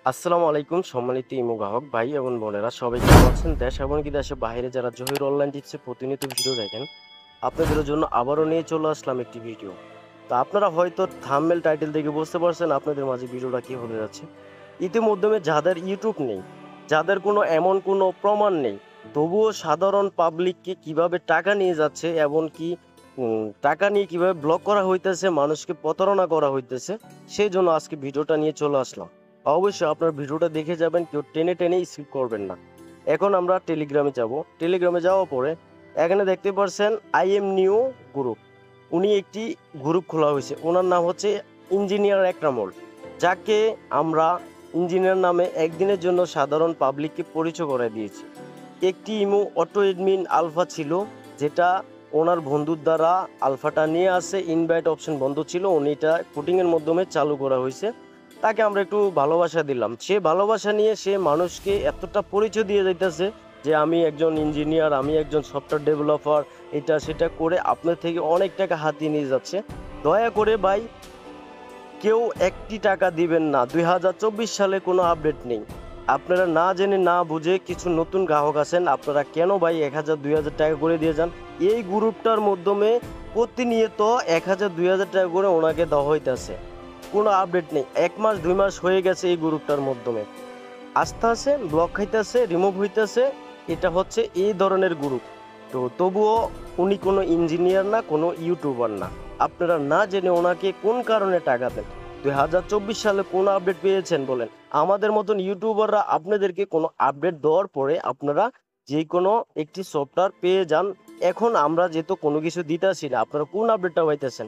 আসসালামু আলাইকুম সম্মানিত ইমো গ্রাহক ভাই এবং বোনেরা সবাই কেমন আছেন? দেশ এবং কি দেশের বাইরে যারা জহির অনলাইন টিপসে প্রতিনিয়ত ভিডিও দেখেন আপনাদের জন্য আবারও নিয়ে চলে আসলাম একটি ভিডিও। তো আপনারা হয়তো থাম্বনেল টাইটেল দেখে বুঝতে পারছেন আপনাদের মাঝে ভিডিওটা কি হতে যাচ্ছে। ইতিমধ্যে যাদের ইউটিউব নেই, যাদের এমন কোনো প্রমাণ নেই, তবুও সাধারণ পাবলিককে কিভাবে টাকা নিয়ে যাচ্ছে এবং কি টাকা নিয়ে কিভাবে ব্লক করা হইতেছে, মানুষকে প্রতারণা করা হইতেছে, সেই জন্য আজকে ভিডিওটা নিয়ে চলে আসলাম। অবশ্যই আপনার ভিডিওটা দেখে যাবেন, কেউ টেনে টেনে স্কিপ করবেন না। এখন আমরা টেলিগ্রামে যাব। টেলিগ্রামে যাওয়ার পরে এখানে দেখতে পাচ্ছেন আই এম নিউ গ্রুপ। উনি একটি গ্রুপ খোলা হয়েছে, ওনার নাম হচ্ছে ইঞ্জিনিয়ার একরামুল, যাকে আমরা ইঞ্জিনিয়ার নামে একদিনের জন্য সাধারণ পাবলিককে পরিচয় করে দিয়েছি। একটি ইমো অটো এডমিন আলফা ছিল, যেটা ওনার বন্ধুর দ্বারা আলফাটা নিয়ে আসে, ইনভাইট অপশন বন্ধ ছিল, উনি এটা কোটিংয়ের মাধ্যমে চালু করা হয়েছে। তাকে আমরা একটু ভালোবাসা দিলাম, সে ভালোবাসা নিয়ে সে মানুষকে এতটা পরিচয় দিয়ে যাইতেছে যে আমি একজন ইঞ্জিনিয়ার, আমি একজন সফটওয়্যার ডেভেলপার, এটা সেটা করে আপনার থেকে অনেক টাকা হাতিয়ে নিয়ে যাচ্ছে। দয়া করে ভাই কেউ একটি টাকা দিবেন না। 2024 সালে কোনো আপডেট নেই। আপনারা না জেনে না বুঝে কিছু নতুন গ্রাহক আছেন, আপনারা কেন ভাই 1000-2000 টাকা করে দিয়ে যান? এই গ্রুপটার মাধ্যমে প্রতিনিয়ত 1000-2000 টাকা করে ওনাকে দেওয়া হইতেছে, কোনো আপডেট নেই। 1 মাস 2 মাস হয়ে গেছে এই গ্রুপটার মাধ্যমে আস্থা আছে, ব্লক খাইতেছে, রিমুভ হইতেছে। এটা হচ্ছে এই ধরনের গ্রুপ। তো তবুও উনি কোনো ইঞ্জিনিয়ার না, কোনো ইউটিউবার না। আপনারা না জেনে ওনাকে কোন কারণে টাকা দেন? 2024 সালে কোন আপডেট পেয়েছেন বলেন? আমাদের মতন ইউটিউবাররা আপনাদেরকে কোনো আপডেট দেওয়ার পরে আপনারা যে কোনো একটি সফটওয়্যার পেয়ে যান। এখন আমরা যেহেতু কোনো কিছু দিতেছি না, আপনারা কোন আপডেটটা পাইতেছেন?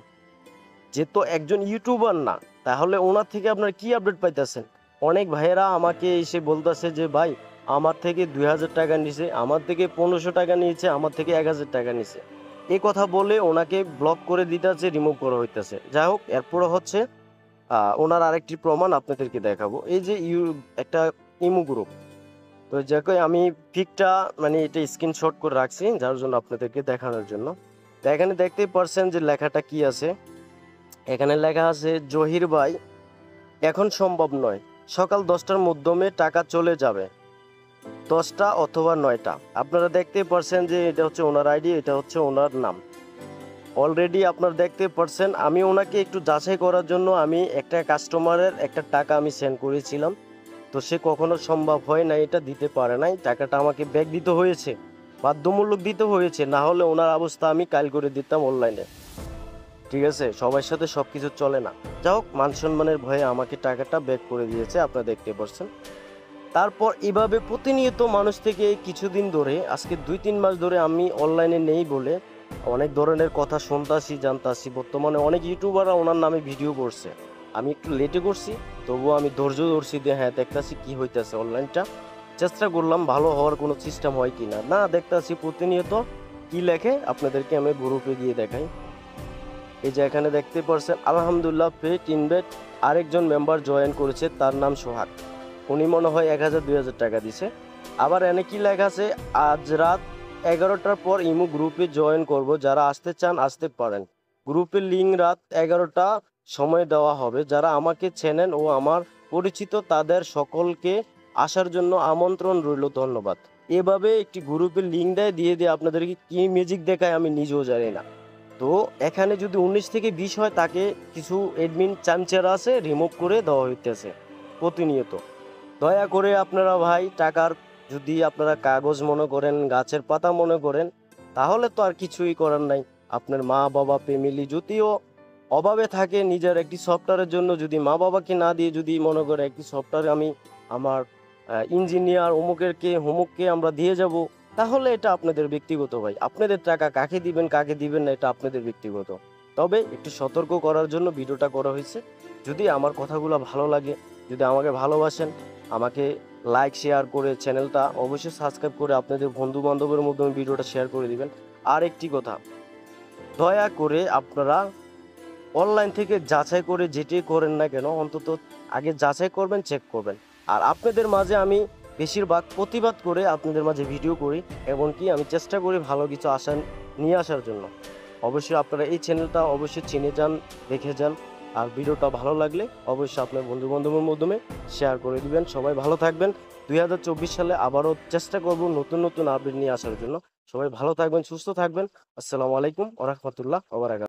যেহেতু একজন ইউটিউবার না, তাহলে ওনার থেকে আপনারা কি আপডেট পাইতেছেন? অনেক ভাইয়েরা আমাকে এসে বলতেছে যে ভাই আমার থেকে 2000 টাকা নিছে, আমার থেকে 1500 টাকা নিয়েছে, আমার থেকে 1000 টাকা নিছে, এই কথা বলে ওনাকে ব্লক করে দিতেছে, রিমুভ করা হইতেছে। যাই হোক, এরপরে হচ্ছে ওনার আরেকটি প্রমাণ আপনাদেরকে দেখাবো। এই যে একটা ইমো গ্রুপ, তো যাকে আমি পিকটা এটা স্ক্রিনশট করে রাখছি যার জন্য আপনাদেরকে দেখানোর জন্য। তো এখানে দেখতেই পারছেন যে লেখাটা কি আছে। এখানে লেখা আছে, জহির ভাই এখন সম্ভব নয়, সকাল 10টার মধ্যে টাকা চলে যাবে, 10টা অথবা 9টা। আপনারা দেখতেই পারছেন যে এটা হচ্ছে ওনার আইডি, এটা হচ্ছে ওনার নাম। অলরেডি আপনারা দেখতে পারছেন, আমি ওনাকে একটু যাচাই করার জন্য আমি একটা কাস্টমারের একটা টাকা আমি সেন্ড করেছিলাম। তো সে কখনো সম্ভব হয় না, এটা দিতে পারে নাই, টাকাটা আমাকে ব্যাক দিতে হয়েছে, বাধ্যমূলক দিতে হয়েছে, না হলে ওনার অবস্থা আমি কাল করে দিতাম অনলাইনে। ঠিক আছে, সবার সাথে সবকিছু চলে না। যাই হোক, মান সম্মানের ভয়ে আমাকে টাকাটা ব্যাক করে দিয়েছে, আপনারা দেখতে পাচ্ছেন। তারপর এভাবে প্রতিনিয়ত মানুষ থেকে কিছুদিন ধরে, আজকে 2-3 মাস ধরে আমি অনলাইনে নেই বলে অনেক ধরনের কথা শুনতাছি, জানতাছি। বর্তমানে অনেক ইউটিউবাররা ওনার নামে ভিডিও করছে। আমি একটু লেটে করছি, তবুও আমি ধৈর্য ধরছি যে হ্যাঁ দেখতাছি কি হইতেছে অনলাইনটা। চেষ্টা করলাম ভালো হওয়ার কোনো সিস্টেম হয় কিনা, না দেখতাছি প্রতিনিয়ত কি লেখে, আপনাদেরকে আমি গ্রুপে গিয়ে দেখাই। এই যে এখানে দেখতে পাচ্ছেন, আলহামদুলিল্লাহ ফেক ইনভাইট, আরেকজন মেম্বার জয়েন করেছে, তার নাম সোহাগ, উনি মনে হয় 1000-2000 টাকা দিছে। আবার এনে কি লেখা আছে, আজ রাত 11টার পর ইমো গ্রুপে জয়েন করব, যারা আসতে চান আসতে পারেন, গ্রুপের লিঙ্ক রাত 11টা সময় দেওয়া হবে, যারা আমাকে চেনেন ও আমার পরিচিত তাদের সকলকে আসার জন্য আমন্ত্রণ রইল, ধন্যবাদ। এভাবে একটি গ্রুপের লিঙ্ক দিয়ে আপনাদেরকে কি ম্যাজিক দেখায় আমি নিজেও জানি না। তো এখানে যদি 19 থেকে 20 হয়, তাকে কিছু এডমিন চামচেরা আছে, রিমুভ করে দেওয়া হইতেছে প্রতিনিয়ত। দয়া করে আপনারা ভাই টাকার, যদি আপনারা কাগজ মনে করেন, গাছের পাতা মনে করেন, তাহলে তো আর কিছুই করার নাই। আপনার মা বাবা ফ্যামিলি যদিও অভাবে থাকে, নিজের একটি সফটওয়্যারের জন্য যদি মা বাবাকে না দিয়ে যদি মনে করে একটি সফটওয়্যার আমি আমার ইঞ্জিনিয়ার অমুকেরকে হুমুককে আমরা দিয়ে যাব, তাহলে এটা আপনাদের ব্যক্তিগত ভাই। আপনাদের টাকা কাকে দিবেন কাকে দিবেন না, এটা আপনাদের ব্যক্তিগত। তবে একটু সতর্ক করার জন্য ভিডিওটা করা হয়েছে। যদি আমার কথাগুলো ভালো লাগে, যদি আমাকে ভালোবাসেন, আমাকে লাইক শেয়ার করে চ্যানেলটা অবশ্যই সাবস্ক্রাইব করে আপনাদের বন্ধু বান্ধবের মাধ্যমে ভিডিওটা শেয়ার করে দিবেন। আর একটি কথা, দয়া করে আপনারা অনলাইন থেকে যাচাই করে যেটাই করেন না কেন, অন্তত আগে যাচাই করবেন, চেক করবেন। আর আপনাদের মাঝে আমি বেশিরভাগ প্রতিবাদ করে আপনাদের মাঝে ভিডিও করি, এমনকি আমি চেষ্টা করি ভালো কিছু নিয়ে আসার জন্য। অবশ্যই আপনারা এই চ্যানেলটা অবশ্যই চিনে যান, দেখে যান। আর ভিডিওটা ভালো লাগলে অবশ্যই আপনার বন্ধু বান্ধবের মাধ্যমে শেয়ার করে দিবেন। সবাই ভালো থাকবেন। 2024 সালে আবারও চেষ্টা করব নতুন নতুন আপডেট নিয়ে আসার জন্য। সবাই ভালো থাকবেন, সুস্থ থাকবেন। আসসালামু আলাইকুম ওয়া রাহমাতুল্লাহ ওয়া বারাকাতুহু।